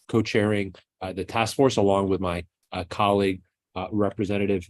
co-chairing the task force along with my colleague, Representative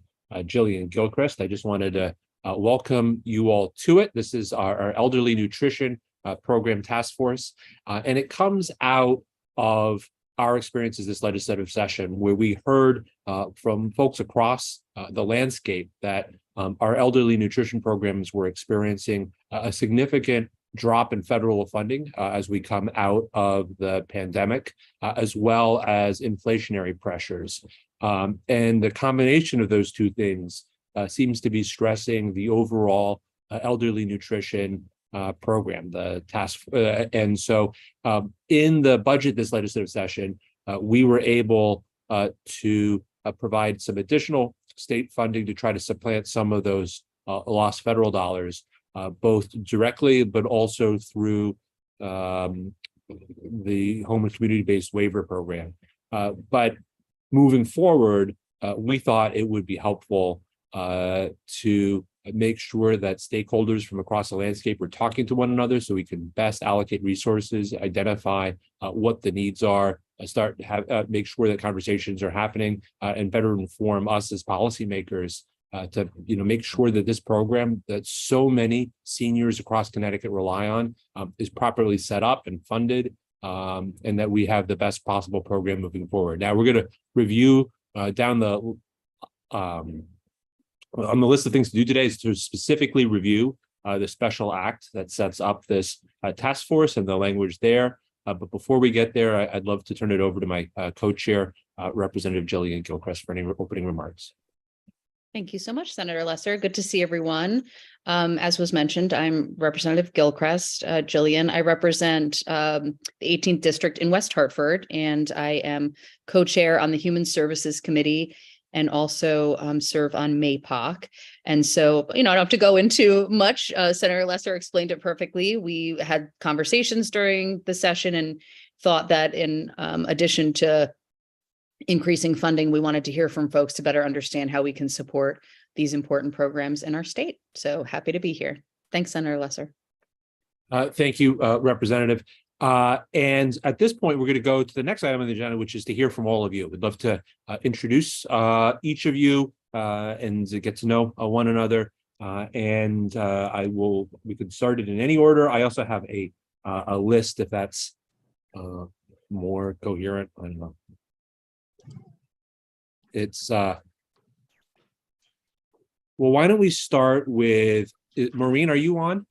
Gilchrist. I just wanted to welcome you all to it. This is our Elderly Nutrition Program Task Force, and it comes out of our experiences this legislative session, where we heard from folks across the landscape that our elderly nutrition programs were experiencing a significant drop in federal funding as we come out of the pandemic, as well as inflationary pressures. And the combination of those two things seems to be stressing the overall elderly nutrition program, the task. And so in the budget this legislative session, we were able to provide some additional state funding to try to supplant some of those lost federal dollars, both directly, but also through the home and community-based waiver program. But moving forward, we thought it would be helpful to make sure that stakeholders from across the landscape were talking to one another so we can best allocate resources, identify what the needs are, start to have make sure that conversations are happening, and better inform us as policymakers to make sure that this program that so many seniors across Connecticut rely on is properly set up and funded, and that we have the best possible program moving forward. Now we're going to review down the on the list of things to do today is to specifically review the special act that sets up this task force and the language there. But before we get there, I'd love to turn it over to my co-chair, Representative Jillian Gilchrist, for any opening remarks. Thank you so much, Senator Lesser. Good to see everyone. As was mentioned, I'm Representative Gilchrist. Jillian, I represent the 18th District in West Hartford, and I am co-chair on the Human Services Committee and also serve on MAPOC. And so, I don't have to go into much. Senator Lesser explained it perfectly. We had conversations during the session and thought that in addition to increasing funding, we wanted to hear from folks to better understand how we can support these important programs in our state. So happy to be here. Thanks, Senator Lesser. Thank you, Representative. And at this point, we're going to go to the next item on the agenda, which is to hear from all of you. We'd love to introduce each of you and to get to know one another. We can start it in any order. I also have a list if that's more coherent. I don't know. It's well, why don't we start with Maureen? Are you on?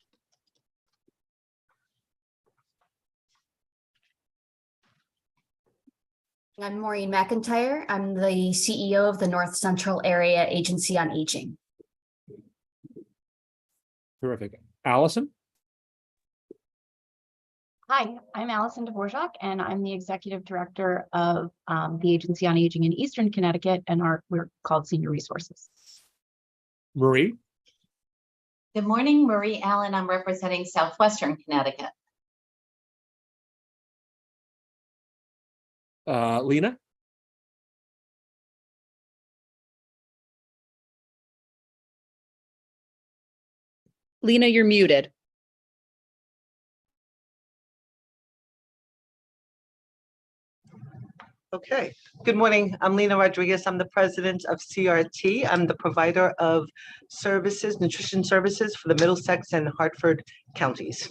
I'm Maureen McIntyre. I'm the CEO of the North Central Area Agency on Aging. Terrific. Allison? Hi, I'm Allison Dvorak, and I'm the Executive Director of the Agency on Aging in Eastern Connecticut, and we're called Senior Resources. Marie? Good morning, Marie Allen. I'm representing Southwestern Connecticut. Lena? Lena, you're muted. Okay, good morning. I'm Lena Rodriguez. I'm the president of CRT. I'm the provider of services, nutrition services for the Middlesex and Hartford counties.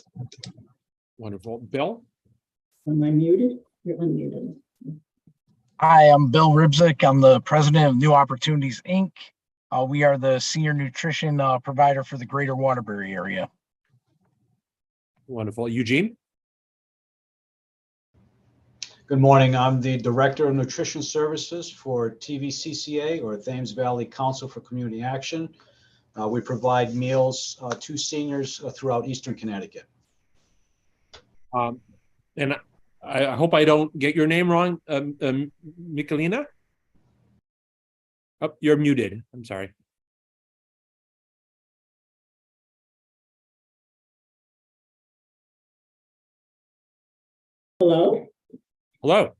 Wonderful. Bill? Am I muted? You're unmuted. Hi, I'm Bill Ribzik. I'm the president of New Opportunities, Inc. We are the senior nutrition provider for the greater Waterbury area. Wonderful. Eugene? Good morning. I'm the Director of Nutrition Services for TVCCA, or Thames Valley Council for Community Action. We provide meals to seniors throughout Eastern Connecticut. And I hope I don't get your name wrong, Michelina? Oh, you're muted. I'm sorry. Hello? Hello.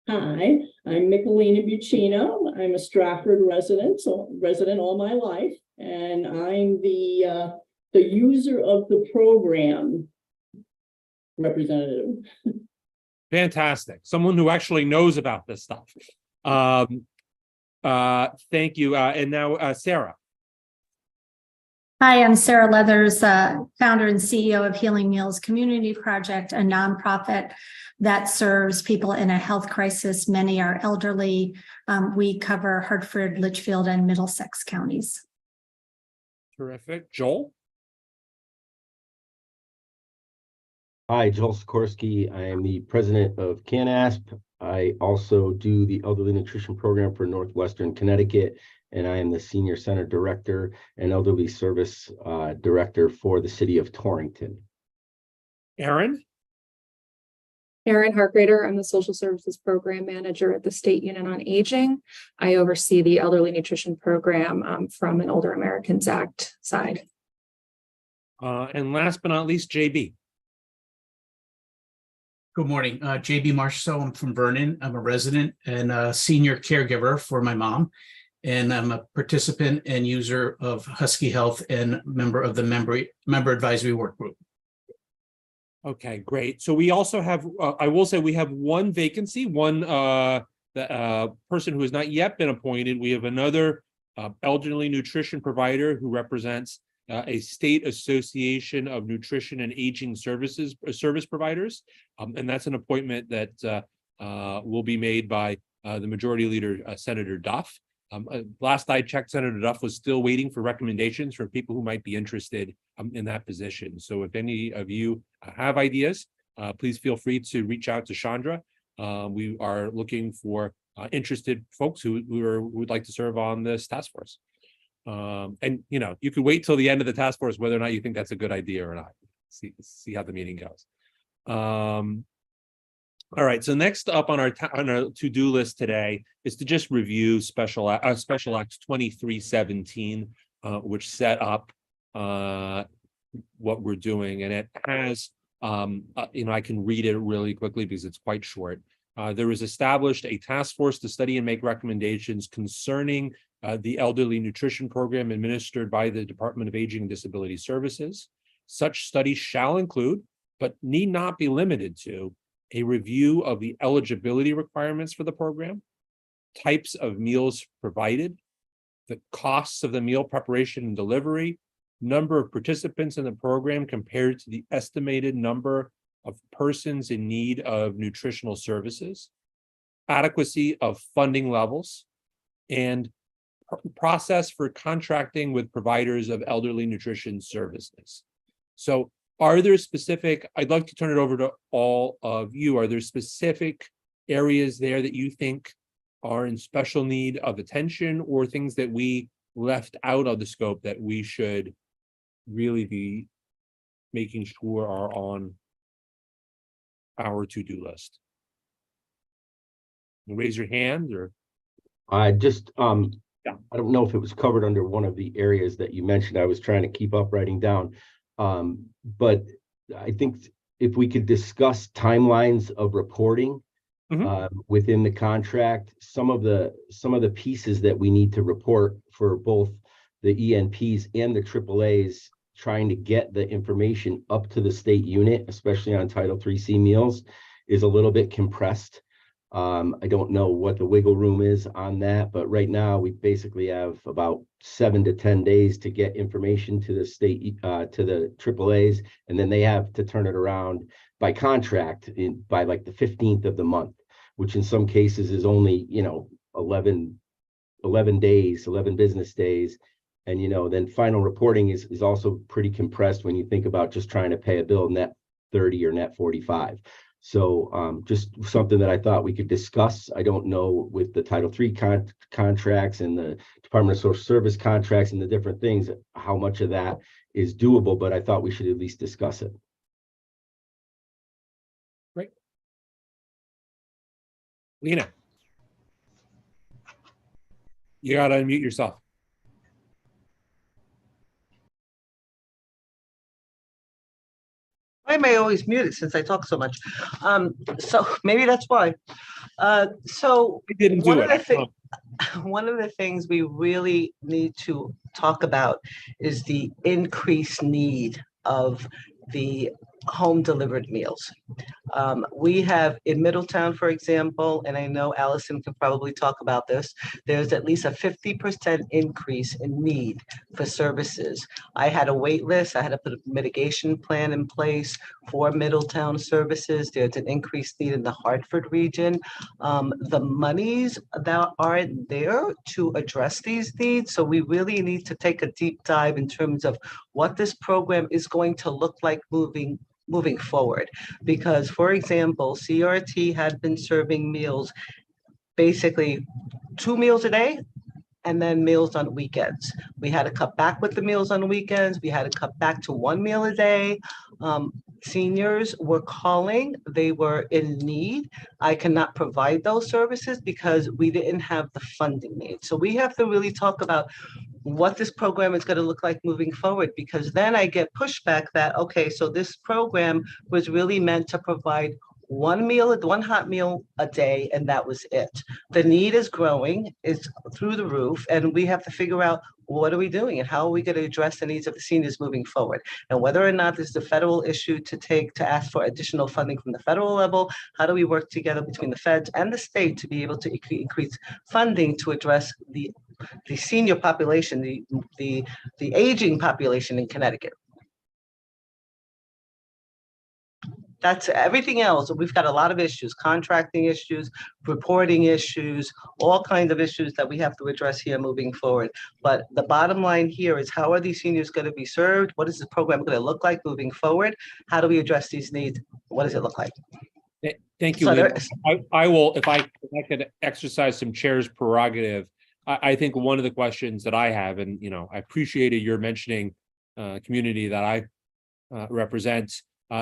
Hi, I'm Michelina Buccino. I'm a Stratford resident all my life, and I'm the user of the program representative. Fantastic. Someone who actually knows about this stuff. Thank you. And now, Sarah. Hi, I'm Sarah Leathers, founder and CEO of Healing Meals Community Project, a nonprofit that serves people in a health crisis. Many are elderly. We cover Hartford, Litchfield, and Middlesex counties. Terrific. Joel? Hi, Joel Sikorsky. I am the president of CANASP. I also do the Elderly Nutrition Program for Northwestern Connecticut, and I am the Senior Center Director and Elderly Service Director for the City of Torrington. Erin? Erin Harkrader, I'm the Social Services Program Manager at the State Unit on Aging. I oversee the Elderly Nutrition Program from an Older Americans Act side. And last but not least, JB. Good morning, JB Marshall. I'm from Vernon. I'm a resident and a senior caregiver for my mom, and I'm a participant and user of Husky Health and member of the member advisory work group. Okay, great. So we also have, I will say we have one vacancy, one person who has not yet been appointed. We have another elderly nutrition provider who represents a state association of nutrition and aging service providers. And that's an appointment that will be made by the majority leader, Senator Duff. Last I checked, Senator Duff was still waiting for recommendations for people who might be interested in that position. So if any of you have ideas, please feel free to reach out to Chandra. We are looking for interested folks who would like to serve on this task force. And you know, you could wait till the end of the task force whether or not you think that's a good idea or not. See how the meeting goes. All right, so next up on our to-do list today is to just review Special Act 2317, which set up what we're doing, and it has I can read it really quickly because it's quite short. There was established a task force to study and make recommendations concerning the elderly nutrition program administered by the Department of Aging and Disability Services. Such studies shall include, but need not be limited to, a review of the eligibility requirements for the program, types of meals provided, the costs of the meal preparation and delivery, number of participants in the program compared to the estimated number of persons in need of nutritional services, adequacy of funding levels, and process for contracting with providers of elderly nutrition services. So are there specific, I'd like to turn it over to all of you. Are there specific areas there that you think are in special need of attention, or things that we left out of the scope that we should really be making sure are on our to-do list? Raise your hand, or I just I don't know if it was covered under one of the areas that you mentioned. I was trying to keep up writing down. But I think if we could discuss timelines of reporting within the contract, some of the pieces that we need to report for both the ENPs and the AAAs, trying to get the information up to the state unit, especially on Title IIIC meals, is a little bit compressed. I don't know what the wiggle room is on that, but right now we basically have about 7 to 10 days to get information to the state, to the AAAs, and then they have to turn it around by contract by like the 15th of the month, which in some cases is only, 11 business days. And, then final reporting is also pretty compressed when you think about just trying to pay a bill net 30 or net 45. So just something that I thought we could discuss. I don't know with the Title III contracts and the Department of Social Service contracts and the different things, how much of that is doable, but I thought we should at least discuss it. Great. Lena, you got to unmute yourself. Why am I always muted since I talk so much? So maybe that's why. So We didn't do it. One of the things we really need to talk about is the increased need of the home delivered meals. We have in Middletown, for example, and I know Allison can probably talk about this, there's at least a 50% increase in need for services. I had a wait list. I had to put a mitigation plan in place for Middletown services. There's an increased need in the Hartford region. The monies that aren't there to address these needs. So we really need to take a deep dive in terms of what this program is going to look like moving forward. Because, for example, CRT had been serving meals, basically 2 meals a day, and then meals on weekends. We had to cut back with the meals on weekends. We had to cut back to 1 meal a day. Seniors were calling, they were in need. I cannot provide those services because we didn't have the funding need. So we have to really talk about what this program is going to look like moving forward, because then I get pushback that, okay, so this program was really meant to provide 1 hot meal a day, and that was it. The need is growing, it's through the roof, and we have to figure out what are we doing and how are we going to address the needs of the seniors moving forward. And whether or not this is a federal issue to ask for additional funding from the federal level, how do we work together between the feds and the state to be able to increase funding to address the senior population, the aging population in Connecticut. That's everything else. We've got a lot of issues, contracting issues, reporting issues, all kinds of issues that we have to address here moving forward. But the bottom line here is, how are these seniors going to be served? What is the program going to look like moving forward? How do we address these needs? What does it look like? Thank you. So I will, if I could exercise some chair's prerogative, I think one of the questions that I have, and I appreciated your mentioning community that I represent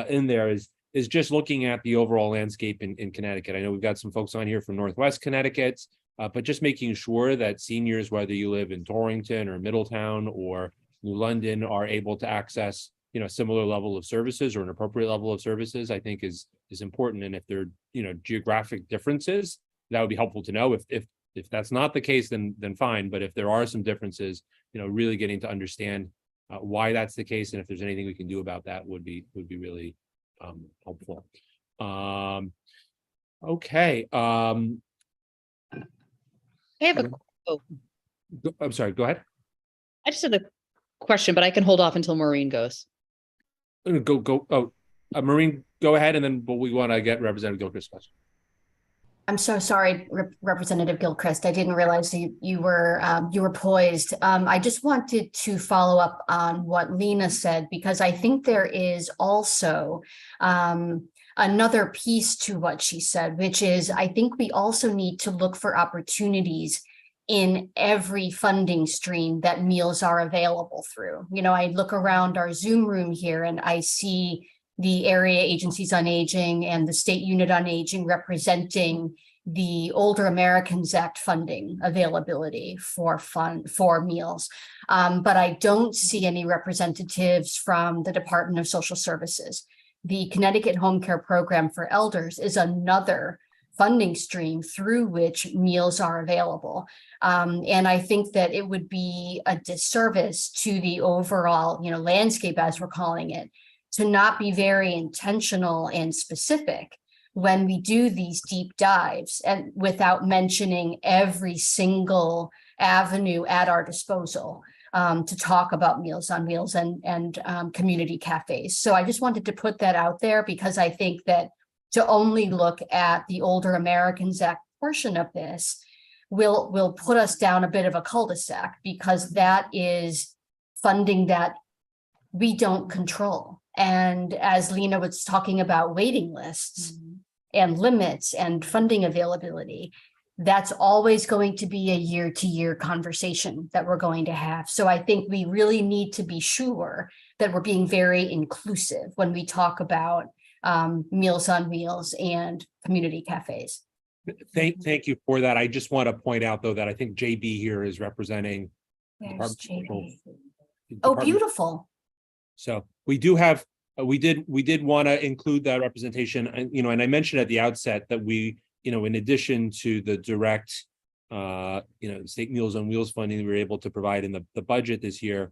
in there, is just looking at the overall landscape in Connecticut. I know we've got some folks on here from Northwest Connecticut, but just making sure that seniors, whether you live in Torrington or Middletown or New London, are able to access similar level of services or an appropriate level of services, I think is important. And if there are geographic differences, that would be helpful to know. If that's not the case, then fine. But if there are some differences, really getting to understand why that's the case, and if there's anything we can do about that would be really helpful. Okay. I have I'm sorry, go ahead. I just had a question, but I can hold off until Maureen goes. Go. Oh, Maureen, go ahead, and then we want to get Representative Gilchrist's question. I'm so sorry, Representative Gilchrist. I didn't realize you were poised. I just wanted to follow up on what Lena said, because I think there is also another piece to what she said, which is I think we also need to look for opportunities in every funding stream that meals are available through. I look around our Zoom room here and I see the area agencies on aging and the state unit on aging representing the Older Americans Act funding availability for meals. But I don't see any representatives from the Department of Social Services. The Connecticut Home Care Program for Elders is another funding stream through which meals are available. And I think that it would be a disservice to the overall, landscape, as we're calling it, to not be very intentional and specific when we do these deep dives, and without mentioning every single avenue at our disposal to talk about Meals on Wheels and community cafes. So I just wanted to put that out there, because I think that to only look at the Older Americans Act portion of this will put us down a bit of a cul-de-sac, because that is funding that we don't control. And as Lena was talking about waiting lists and limits and funding availability, that's always going to be a year-to-year conversation that we're going to have. So I think we really need to be sure that we're being very inclusive when we talk about Meals on Wheels and community cafes. Thank you for that. I just want to point out, though, that I think JB here is representing. There's JB. Oh, beautiful. So we do have, we did want to include that representation, and and I mentioned at the outset that we, in addition to the direct, state Meals on Wheels funding we were able to provide in the budget this year,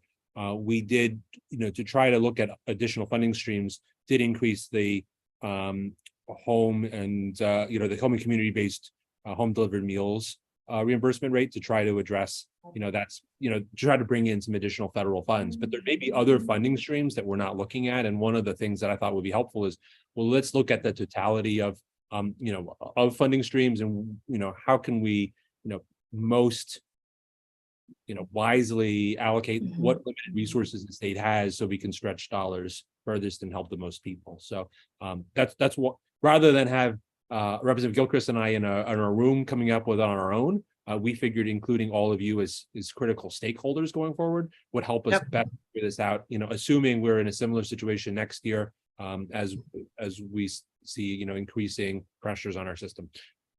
we did, to try to look at additional funding streams, did increase the home and the home and community based home delivered meals reimbursement rate to try to address that's to try to bring in some additional federal funds. But there may be other funding streams that we're not looking at, and one of the things that I thought would be helpful is, well, let's look at the totality of of funding streams, and how can we most wisely allocate what limited resources the state has, so we can stretch dollars furthest and help the most people. So that's what, rather than have Representative Gilchrist and I in a room coming up with on our own, we figured including all of you as critical stakeholders going forward would help us better figure this out, assuming we're in a similar situation next year, as we see increasing pressures on our system.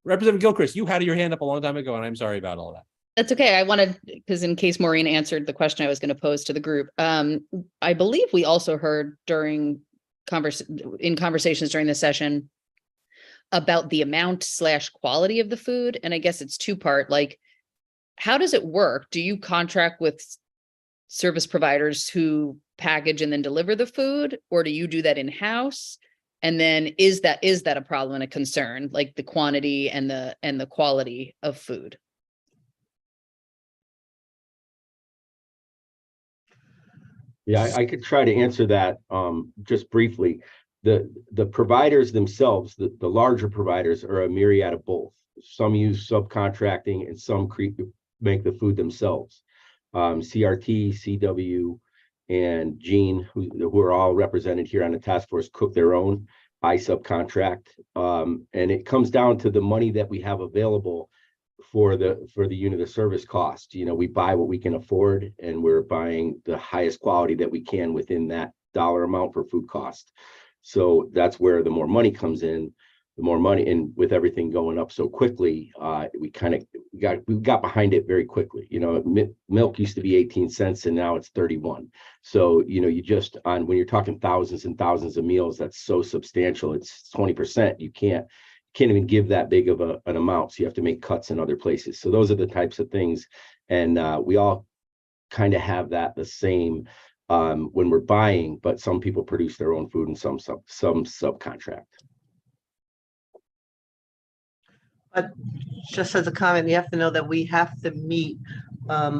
Representative Gilchrist, you had your hand up a long time ago, and I'm sorry about all that. That's okay. I wanted, because in case Maureen answered the question I was going to pose to the group, I believe we also heard in conversations during the session about the amount / quality of the food. And I guess it's two-part. Like, how does it work? Do you contract with service providers who package and then deliver the food, or do you do that in-house? And then is that a problem and a concern, like the quantity and the quality of food? Yeah, I could try to answer that just briefly. The providers themselves, the larger providers, are a myriad of both. Some use subcontracting and some make the food themselves. CRT, CW, and Gene, who are all represented here on the task force, cook their own. I subcontract, and it comes down to the money that we have available for the unit of service cost. We buy what we can afford, and we're buying the highest quality that we can within that dollar amount for food cost. So that's where the more money comes in, the more money, and with everything going up so quickly, we got behind it very quickly. Milk used to be 18 cents and now it's 31. So, you just when you're talking thousands and thousands of meals, that's so substantial. It's 20%. You can't even give that big of an amount. So you have to make cuts in other places. So those are the types of things. And we all kind of have that the same when we're buying, but some people produce their own food and some subcontract. But just as a comment, you have to know that we have to meet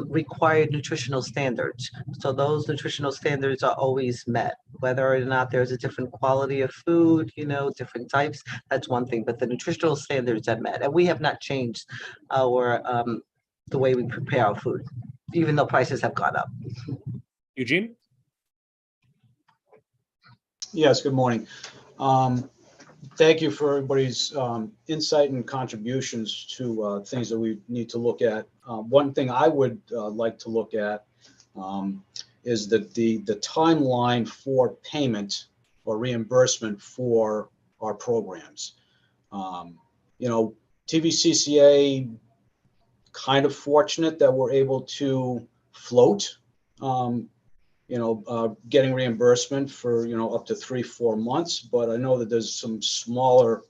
required nutritional standards. So those nutritional standards are always met, whether or not there's a different quality of food, different types, that's one thing, but the nutritional standards are met. And we have not changed our the way we prepare our food, even though prices have gone up. Eugene? Yes, good morning. Thank you for everybody's insight and contributions to things that we need to look at. One thing I would like to look at is that the timeline for payment or reimbursement for our programs. TVCCA, kind of fortunate that we're able to float getting reimbursement for, up to 3-4 months. But I know that there's some smaller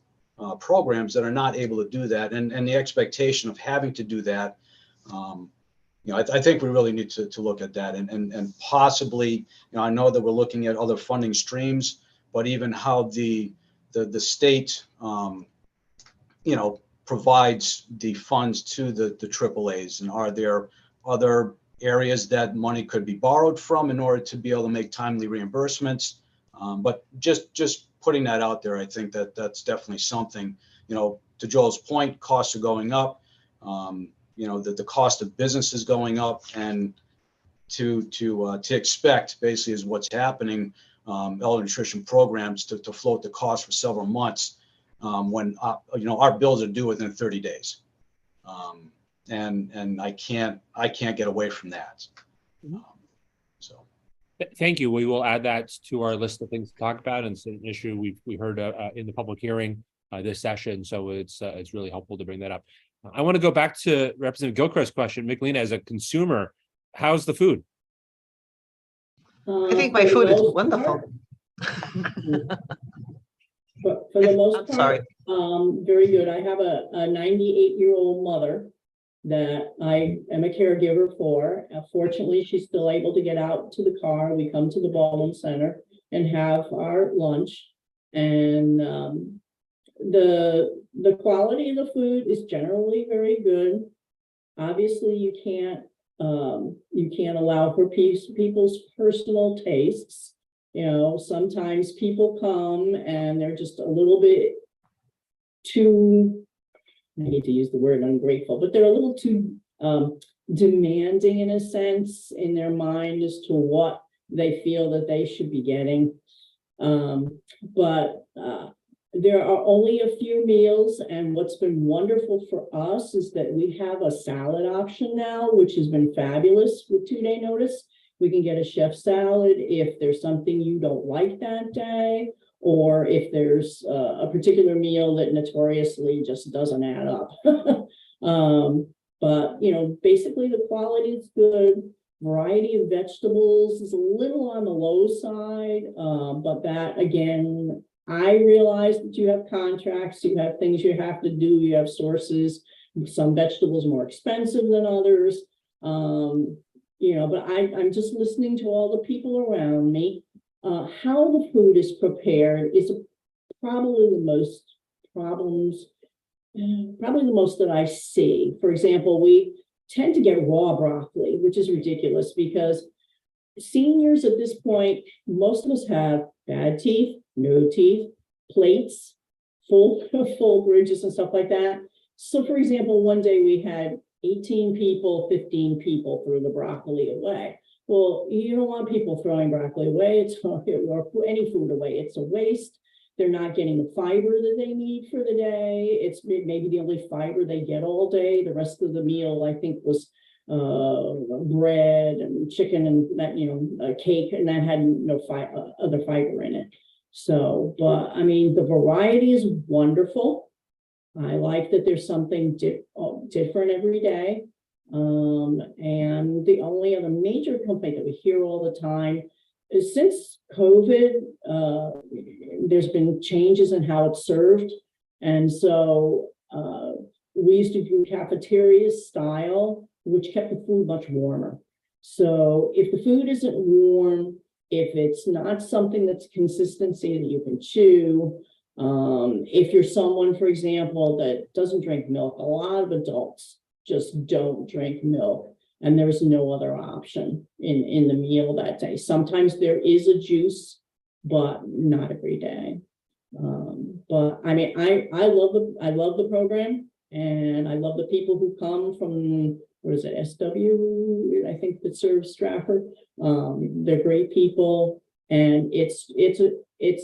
programs that are not able to do that. And the expectation of having to do that, I think we really need to look at that and possibly, I know that we're looking at other funding streams, but even how the state, provides the funds to the AAAs, and are there other areas that money could be borrowed from in order to be able to make timely reimbursements. But just putting that out there, I think that's definitely something, to Joel's point, costs are going up, that the cost of business is going up, and to expect basically is what's happening, elder nutrition programs to float the cost for several months when, our bills are due within 30 days. And I can't get away from that. So thank you. We will add that to our list of things to talk about, and it's an issue we heard in the public hearing this session. So it's really helpful to bring that up. I want to go back to Representative Gilchrist's question. Michelina, as a consumer, how's the food? I think my food is wonderful. But for the most part, sorry. Very good. I have a 98-year-old mother that I am a caregiver for. Fortunately, she's still able to get out to the car. We come to the Baldwin Center. and have our lunch. And the quality of the food is generally very good. Obviously, you can't allow for people's personal tastes. You know, sometimes people come and they're just a little bit too, I hate to use the word ungrateful, but they're a little too demanding in a sense in their mind as to what they feel that they should be getting. But there are only a few meals, and what's been wonderful for us is that we have a salad option now, which has been fabulous with 2-day notice. We can get a chef salad if there's something you don't like that day, or if there's a particular meal that notoriously just doesn't add up. But, you know, basically the quality is good. Variety of vegetables is a little on the low side, but that, again, I realize that you have contracts, you have things you have to do, you have sources, some vegetables more expensive than others. You know, but I'm just listening to all the people around me. How the food is prepared is probably the most that I see. For example, we tend to get raw broccoli, which is ridiculous because seniors at this point, most of us have bad teeth, no teeth, plates, full bridges and stuff like that. So for example, one day we had 18 people, 15 people threw the broccoli away. Well, you don't want people throwing broccoli away, or any food away. It's a waste. They're not getting the fiber that they need for the day. It's maybe the only fiber they get all day. The rest of the meal, I think, was bread and chicken and that, you know, cake, and that had no other fiber in it. So, but I mean, the variety is wonderful. I like that there's something different every day. And the only other major complaint that we hear all the time is since COVID, there's been changes in how it's served. And so we used to do cafeteria style, which kept the food much warmer. So if the food isn't warm, if it's not something that's consistency that you can chew, if you're someone, for example, that doesn't drink milk, a lot of adults just don't drink milk, and there's no other option in the meal that day. Sometimes there is a juice, but not every day. But I mean, I love the program, and I love the people who come from, what is it, SW, I think, that serves Stratford. They're great people, and it's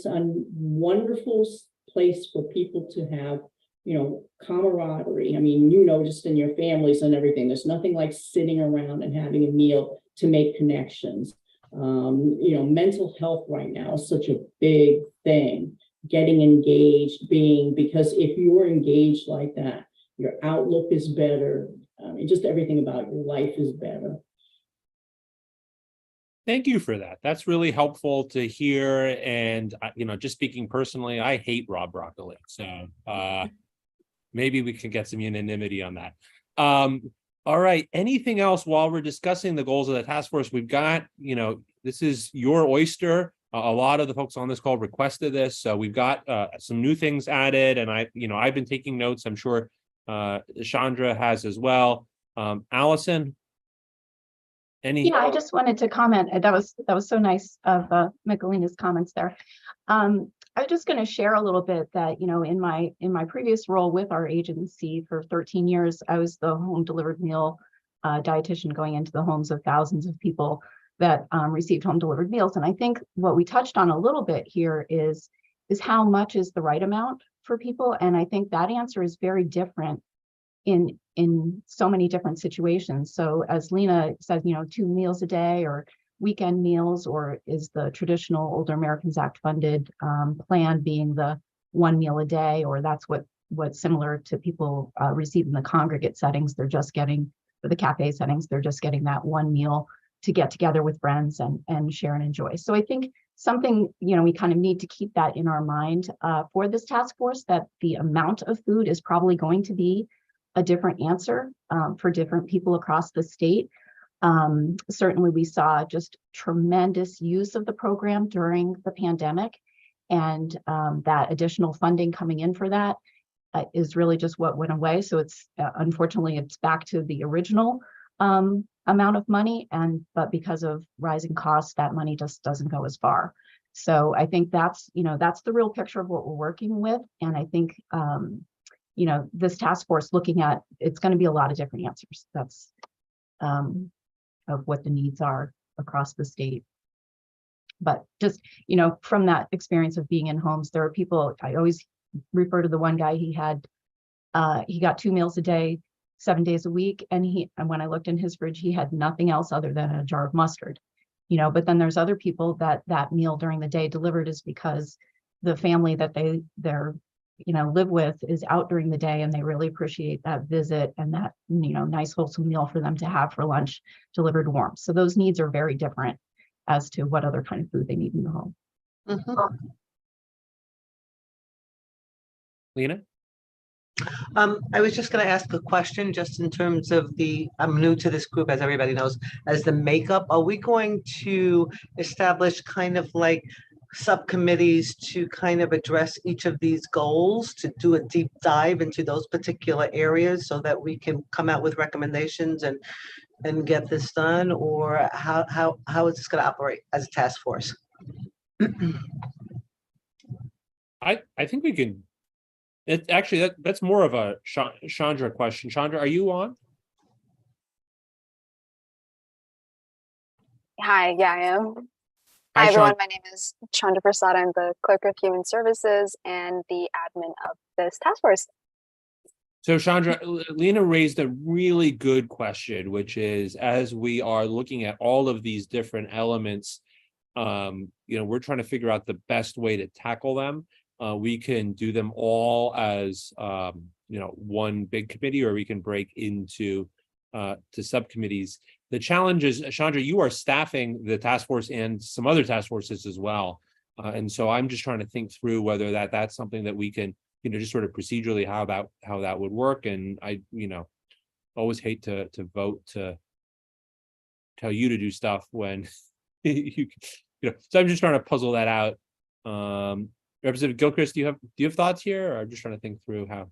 a wonderful place for people to have, you know, camaraderie. I mean, you noticed in your families and everything, there's nothing like sitting around and having a meal to make connections. You know, mental health right now is such a big thing. Getting engaged, because if you're engaged like that, your outlook is better. I mean, just everything about your life is better. Thank you for that. That's really helpful to hear. And, you know, just speaking personally, I hate raw broccoli. So maybe we can get some unanimity on that. All right. Anything else while we're discussing the goals of the task force? We've got, you know, this is your oyster. A lot of the folks on this call requested this. So we've got some new things added. And I've been taking notes. I'm sure Chandra has as well. Allison? Yeah, I just wanted to comment. That was so nice of Michelina's comments there. I'm just going to share a little bit that, you know, in my previous role with our agency for 13 years, I was the home delivered meal dietitian going into the homes of thousands of people that received home delivered meals. And I think what we touched on a little bit here is how much is the right amount for people. And I think that answer is very different in so many different situations. So as Lena said, you know, 2 meals a day or weekend meals, or is the traditional Older Americans Act funded plan being the 1 meal a day, or that's what's similar to people receive in the congregate settings. They're just getting, for the cafe settings, they're just getting that 1 meal to get together with friends and share and enjoy. So I think something, you know, we kind of need to keep that in our mind for this task force, that the amount of food is probably going to be a different answer for different people across the state. Certainly, we saw just tremendous use of the program during the pandemic, and that additional funding coming in for that is really just what went away. So it's unfortunately it's back to the original amount of money, but because of rising costs, that money just doesn't go as far. So I think that's the real picture of what we're working with, and I think this task force looking at it's going to be a lot of different answers. That's of what the needs are across the state. But just, from that experience of being in homes, there are people, I always refer to the one guy, he got 2 meals a day, 7 days a week. And when I looked in his fridge, he had nothing else other than a jar of mustard, but then there's other people that meal during the day delivered is because the family that they're live with is out during the day, and they really appreciate that visit and that, nice wholesome meal for them to have for lunch delivered warm. So those needs are very different as to what other kind of food they need in the home. Mm-hmm. Lena? I was just going to ask a question just in terms of I'm new to this group, as everybody knows, as the makeup. Are we going to establish kind of like subcommittees to kind of address each of these goals, to do a deep dive into those particular areas so that we can come out with recommendations and get this done? Or how is this going to operate as a task force? I think we can. That's more of a Chandra question. Chandra, are you on? Hi, yeah, I am. Hi, Hi, everyone. Chandra. My name is Chandra Prasad. I'm the Clerk of Human Services and the admin of this task force. So Chandra, Lena raised a really good question, which is, as we are looking at all of these different elements, we're trying to figure out the best way to tackle them. We can do them all as one big committee, or we can break into to subcommittees. The challenge is, Chandra, you are staffing the task force and some other task forces as well, and so I'm just trying to think through whether that's something that we can, just sort of procedurally how that would work. And I, always hate to vote to tell you to do stuff when so I'm just trying to puzzle that out. Representative Gilchrist, do you have thoughts here, or I'm just trying to think through how?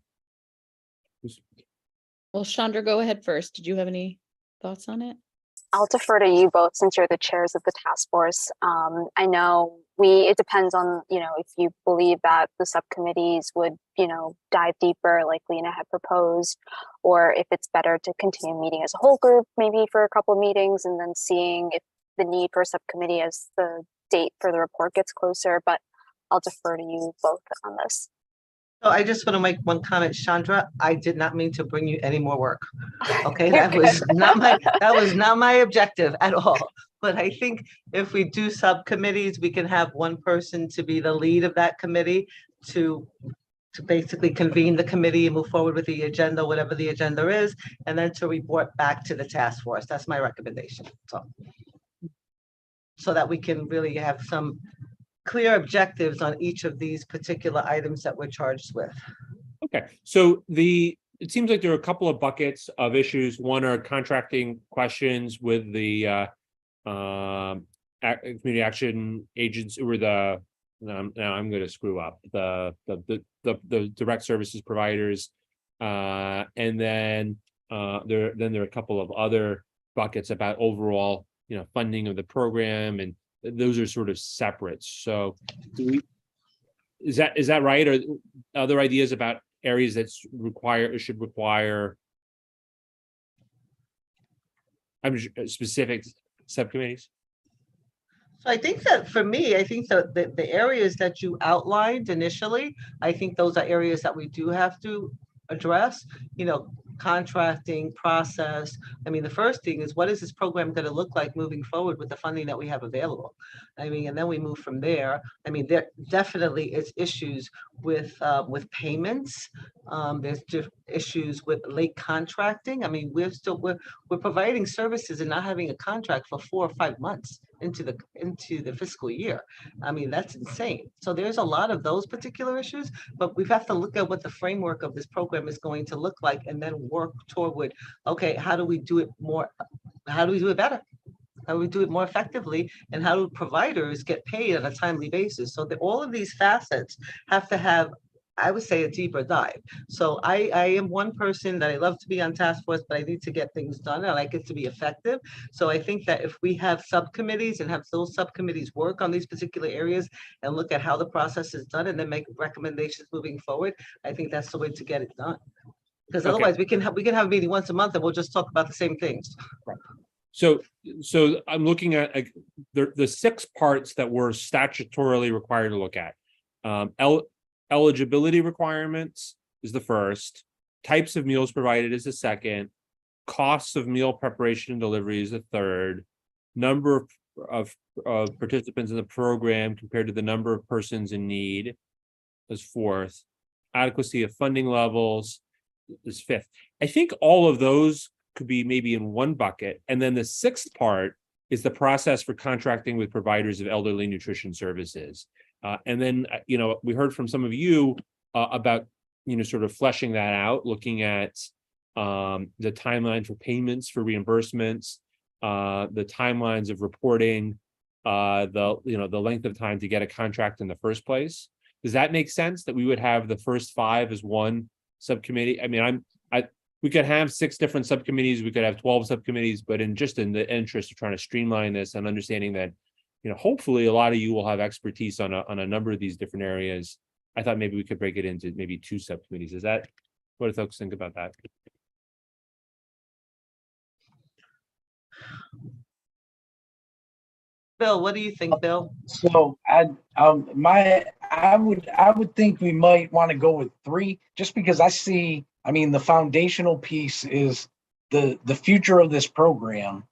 Well, Chandra, go ahead first. Did you have any thoughts on it? I'll defer to you both since you're the chairs of the task force. I know it depends on, if you believe that the subcommittees would, dive deeper like Lena had proposed, or if it's better to continue meeting as a whole group, maybe for a couple of meetings, and then seeing if the need for a subcommittee as the date for the report gets closer. But I'll defer to you both on this. So I just want to make one comment, Chandra. I did not mean to bring you any more work. Okay, that was not my objective at all. But I think if we do subcommittees, we can have one person to be the lead of that committee to basically convene the committee and move forward with the agenda, whatever the agenda is, and then to report back to the task force. That's my recommendation. So that we can really have some clear objectives on each of these particular items that we're charged with. Okay, so it seems like there are a couple of buckets of issues. One are contracting questions with the community action agents, or now I'm going to screw up the direct services providers, and then there are a couple of other buckets about overall funding of the program, and those are sort of separate. So is that right? Or other ideas about areas that should require specific subcommittees? So I think that for me, I think that the areas that you outlined initially, I think those are areas that we do have to address, contracting process. I mean, the first thing is, what is this program going to look like moving forward with the funding that we have available? I mean, and then we move from there. I mean, there definitely is issues with payments. There's issues with late contracting. I mean, we're providing services and not having a contract for 4 or 5 months into the fiscal year. I mean, that's insane. So there's a lot of those particular issues, but we have to look at what the framework of this program is going to look like, and then work toward, okay, how do we do it more how do we do it better? How do we do it more effectively? And how do providers get paid on a timely basis? So that all of these facets have to have, I would say, a deeper dive. So I am one person that I love to be on task force, but I need to get things done. I like it to be effective. So I think that if we have subcommittees and have those subcommittees work on these particular areas and look at how the process is done and then make recommendations moving forward, I think that's the way to get it done. Because otherwise we can have a meeting once a month and we'll just talk about the same things. Right. So I'm looking at the 6 parts that we're statutorily required to look at. Eligibility requirements is the first. Types of meals provided is the second. Costs of meal preparation and delivery is the third. Number of participants in the program compared to the number of persons in need is fourth. Adequacy of funding levels is fifth. I think all of those could be maybe in one bucket. And then the 6th part is the process for contracting with providers of elderly nutrition services. And then, we heard from some of you about, sort of fleshing that out, looking at the timeline for payments for reimbursements, the timelines of reporting, the length of time to get a contract in the first place. Does that make sense that we would have the first 5 as one subcommittee? I mean, we could have 6 different subcommittees, we could have 12 subcommittees, but in the interest of trying to streamline this and understanding that, hopefully a lot of you will have expertise on a number of these different areas. I thought maybe we could break it into maybe 2 subcommittees. What do folks think about that? Bill, what do you think, Bill? So I would think we might want to go with 3, just because the foundational piece is the future of this program,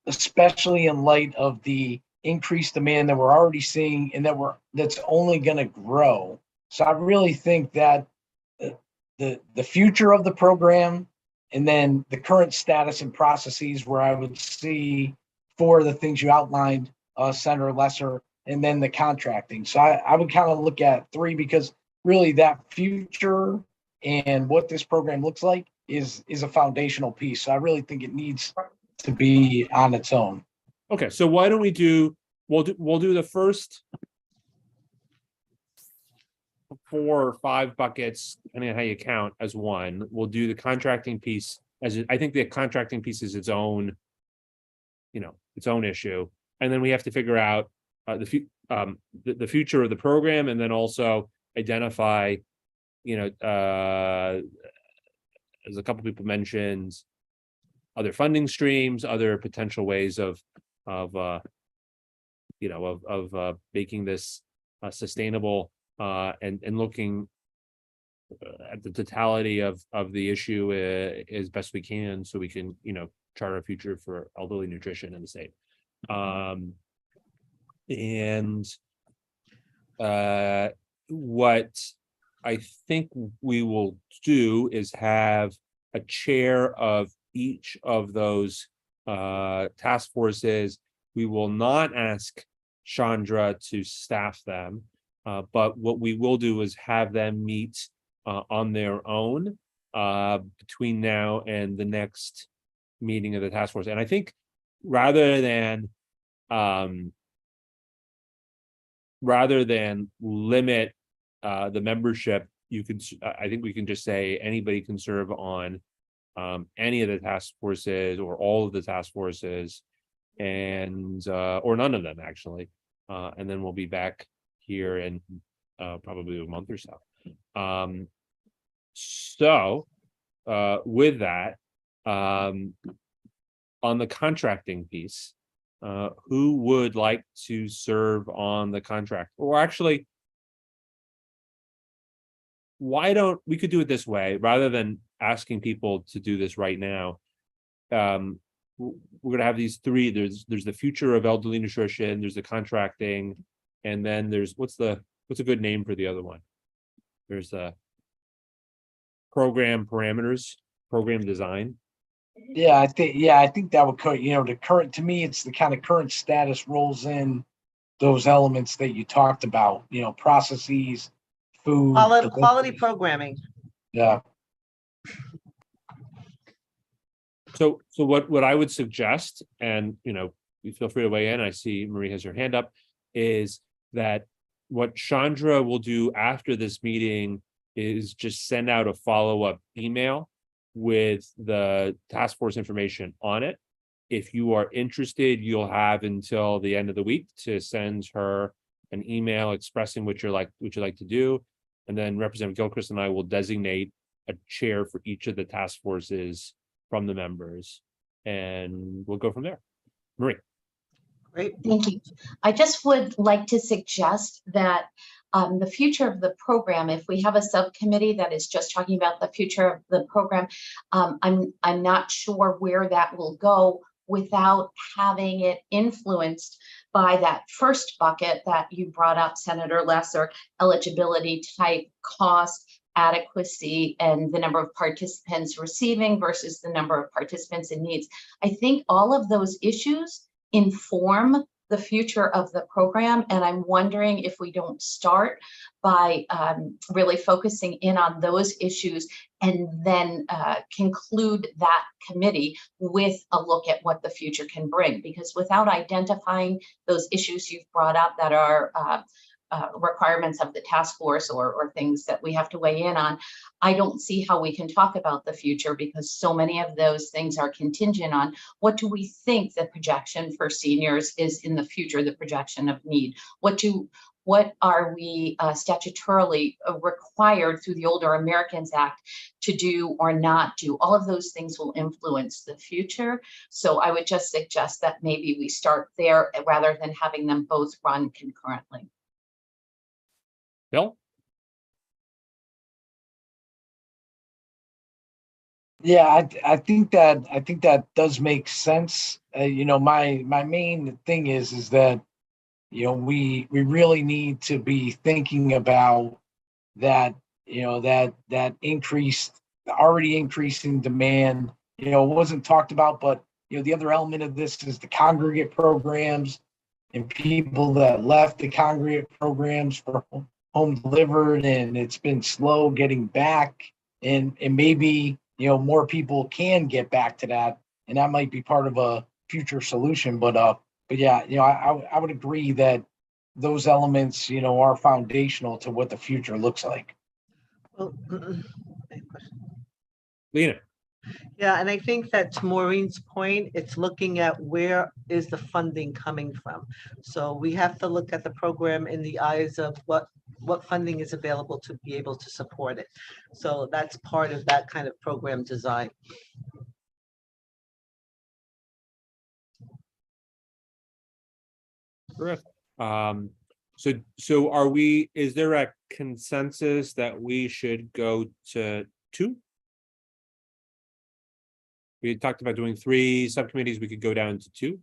especially in light of the increased demand that we're already seeing and that's only going to grow. So I really think that the future of the program and then the current status and processes where I would see 4 of the things you outlined, Senator Lesser, and then the contracting. So I would kind of look at 3 because really that future and what this program looks like is a foundational piece. So I really think it needs to be on its own. Okay, so why don't we'll do the first 4 or 5 buckets, depending on how you count, as one. We'll do the contracting piece I think the contracting piece is its own issue, and then we have to figure out the future of the program, and then also identify, as a couple people mentioned, other funding streams, other potential ways of making this sustainable, and looking at the totality of the issue as best we can, so we can chart our future for elderly nutrition in the state. What I think we will do is have a chair of each of those task forces. We will not ask Chandra to staff them, but what we will do is have them meet on their own between now and the next meeting of the task force. And I think rather than limit the membership, I think we can just say anybody can serve on any of the task forces or all of the task forces, and or none of them actually, and then we'll be back here in probably a month or so. With that, on the contracting piece, who would like to serve on the contract? Or actually, why don't we could do it this way rather than asking people to do this right now? We're going to have these 3. There's the future of elderly nutrition, there's the contracting, and then there's what's a good name for the other one? There's the program parameters, program design. I think that would to me, it's the kind of current status rolls in those elements that you talked about, processes, food, quality programming. Yeah. So what I would suggest, and you feel free to weigh in. I see Marie has her hand up, is that what Chandra will do after this meeting is just send out a follow-up email with the task force information on it. If you are interested, you'll have until the end of the week to send her an email expressing what you'd like to do. And then Representative Gilchrist and I will designate a chair for each of the task forces from the members, and we'll go from there. Marie. Great. Thank you. I just would like to suggest that the future of the program, if we have a subcommittee that is just talking about the future of the program, I'm not sure where that will go without having it influenced by that first bucket that you brought up, Senator Lesser: eligibility type, cost, adequacy, and the number of participants receiving versus the number of participants in needs. I think all of those issues inform the future of the program, and I'm wondering if we don't start by really focusing in on those issues and then conclude that committee with a look at what the future can bring. Because without identifying those issues you've brought up that are requirements of the task force or things that we have to weigh in on, I don't see how we can talk about the future, because so many of those things are contingent on what do we think the projection for seniors is in the future, the projection of need. What are we statutorily required through the Older Americans Act to do or not do? All of those things will influence the future. So I would just suggest that maybe we start there rather than having them both run concurrently. Bill? Yeah, I think that does make sense. My main thing is that we really need to be thinking about that, that increased, already increasing demand. It wasn't talked about, but the other element of this is the congregate programs and people that left the congregate programs for home delivered, and it's been slow getting back, and maybe more people can get back to that, and that might be part of a future solution. But yeah, I would agree that those elements are foundational to what the future looks like. Well, Lena. Yeah, and I think that to Maureen's point, it's looking at where is the funding coming from. So we have to look at the program in the eyes of what funding is available to be able to support it. So that's part of that kind of program design. Terrific. So is there a consensus that we should go to 2? We talked about doing 3 subcommittees. We could go down to 2.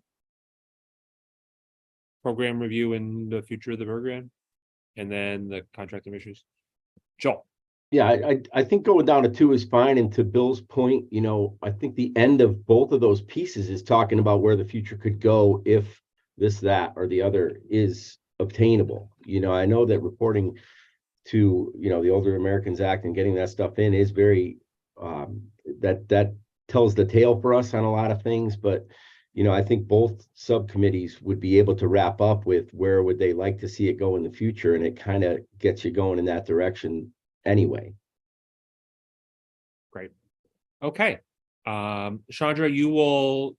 Program review and the future of the program, and then the contracting issues. Joel. Yeah, I think going down to 2 is fine. And to Bill's point, I think the end of both of those pieces is talking about where the future could go if this, that, or the other is obtainable. I know that reporting to, the Older Americans Act and getting that stuff in is very, that tells the tale for us on a lot of things. But, I think both subcommittees would be able to wrap up with where would they like to see it go in the future. And it kind of gets you going in that direction anyway. Great. Okay. Chandra, you're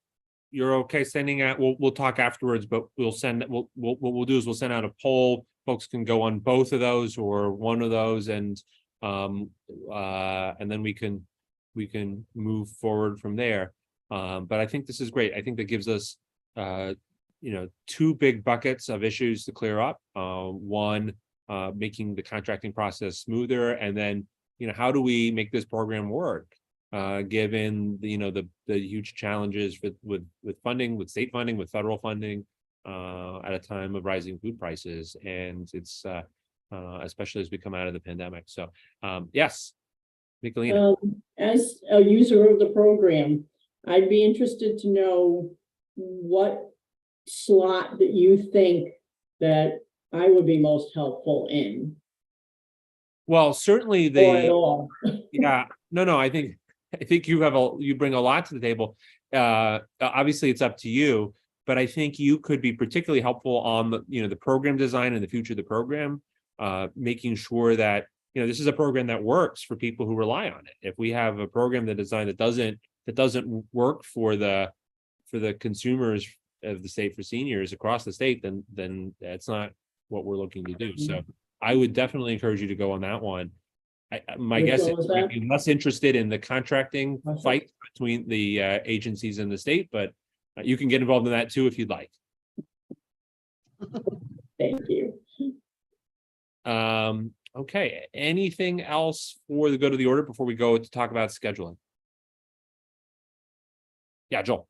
okay sending out, we'll talk afterwards, but what we'll do is we'll send out a poll. Folks can go on both of those or one of those, and then we can move forward from there. But I think this is great. I think that gives us 2 big buckets of issues to clear up. One, making the contracting process smoother, and then how do we make this program work given the huge challenges with funding, with state funding, with federal funding at a time of rising food prices, and it's especially as we come out of the pandemic. So yes, Michelina. As a user of the program, I'd be interested to know what slot that you think that I would be most helpful in. Well, certainly Or at all. Yeah, no, I think I think you bring a lot to the table. Obviously it's up to you, but I think you could be particularly helpful on the program design and the future of the program, making sure that this is a program that works for people who rely on it. If we have a program that doesn't work for the consumers of the state, for seniors across the state, then that's not what we're looking to do. So I would definitely encourage you to go on that one. My guess is I'm less interested in the contracting fight between the agencies and the state, but you can get involved in that too if you'd like. Thank you. Okay. Anything else for the go to the order before we go to talk about scheduling? Yeah, Joel.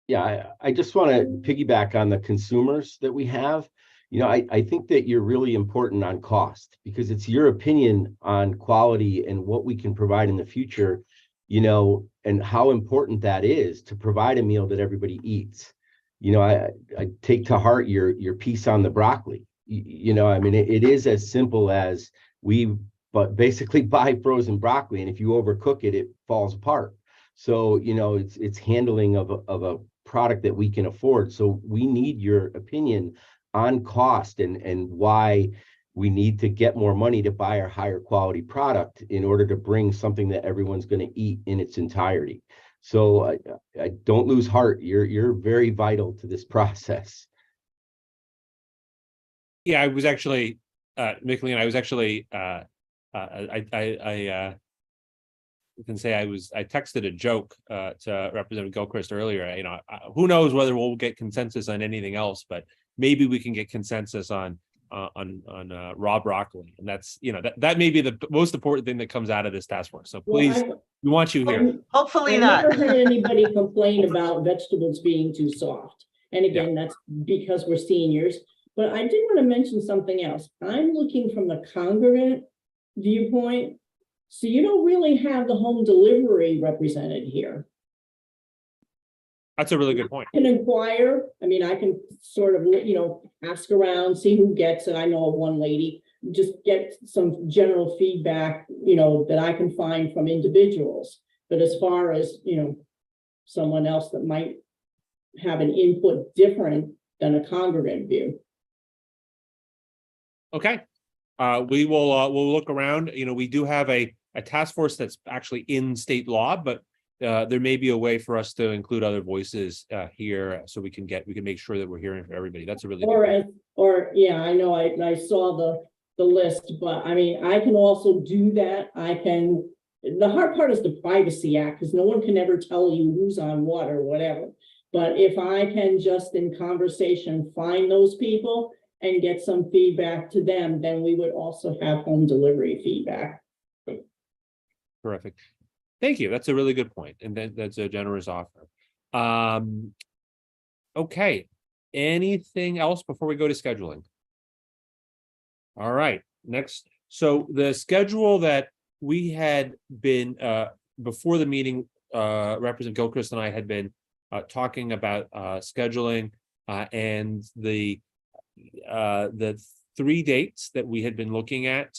Yeah, I just want to piggyback on the consumers that we have. I think that you're really important on cost, because it's your opinion on quality and what we can provide in the future, and how important that is to provide a meal that everybody eats. I take to heart your piece on the broccoli. It is as simple as but basically buy frozen broccoli, and if you overcook it, it falls apart. So, it's handling of a product that we can afford. So we need your opinion on cost and why we need to get more money to buy our higher quality product in order to bring something that everyone's going to eat in its entirety. So I don't lose heart. You're very vital to this process. Yeah, I was actually, Micheline, I was actually, you can say I texted a joke to Representative Gilchrist earlier. Who knows whether we'll get consensus on anything else, but maybe we can get consensus on raw broccoli, and that's that may be the most important thing that comes out of this task force. So please, we want you here. Hopefully not. I not. never heard anybody complain about vegetables being too soft, and again, that's because we're seniors. But I did want to mention something else. I'm looking from the congregant viewpoint. So you don't really have the home delivery represented here. That's a really good point. I can inquire. I can sort of, ask around, see who gets it. I know of one lady, just get some general feedback, that I can find from individuals. But as far as, someone else that might have an input different than a congregant view. Okay. We will we'll look around. We do have a task force that's actually in state law, but there may be a way for us to include other voices here, so we can make sure that we're hearing from everybody. That's a really good point. I know I saw the list, but I can also do that. The hard part is the Privacy Act, because no one can ever tell you who's on what or whatever. But if I can just in conversation find those people and get some feedback to them, then we would also have home delivery feedback. Terrific. Thank you. That's a really good point. And that's a generous offer. Okay. Anything else before we go to scheduling? All right. Next. So the schedule that we had been before the meeting, Representative Gilchrist and I had been talking about scheduling and the 3 dates that we had been looking at.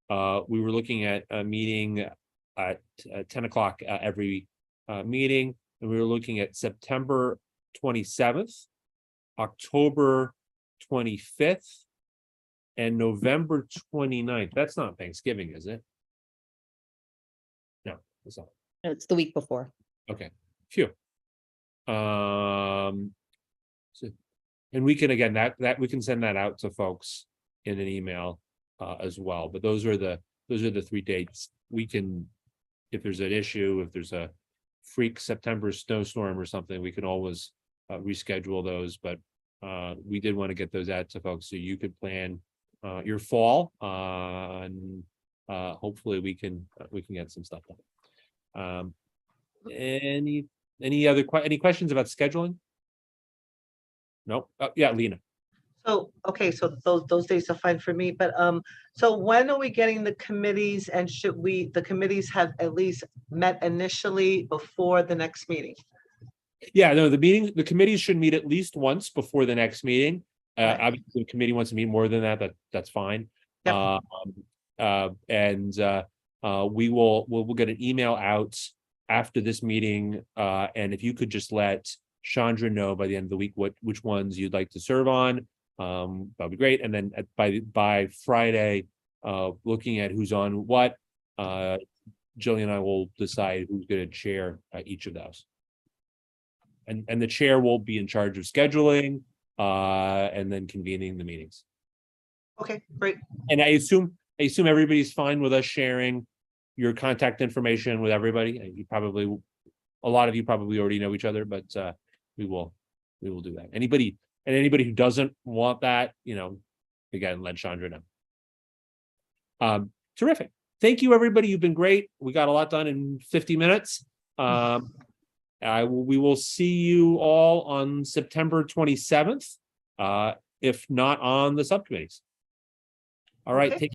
We were looking at a meeting at 10 o'clock every meeting, and we were looking at September 27th, October 25th, and November 29th. That's not Thanksgiving, is it? No, it's not. It's the week before. Okay. Phew. And we can, again, that we can send that out to folks in an email as well. But those are the 3 dates. We can, if there's an issue, if there's a freak September snowstorm or something, we can always reschedule those. But we did want to get those out to folks so you could plan your fall, and hopefully we can get some stuff done. Any questions about scheduling? Nope. Yeah, Lena. So, okay, so those days are fine for me, but so when are we getting the committees, and should the committees have at least met initially before the next meeting? Yeah, no, the committees should meet at least once before the next meeting. Obviously, the committee wants to meet more than that, that's fine. Yep. we'll get an email out after this meeting. And if you could just let Chandra know by the end of the week which ones you'd like to serve on, that'd be great. And then by Friday, looking at who's on what, Jillian and I will decide who's going to chair each of those. And the chair will be in charge of scheduling and then convening the meetings. Okay, great. And I assume everybody's fine with us sharing your contact information with everybody. A lot of you probably already know each other, but we will do that. Anybody who doesn't want that, again, let Chandra know. Terrific. Thank you, everybody. You've been great. We got a lot done in 50 minutes. We will see you all on September 27th, if not on the subcommittees. All right. Okay. Take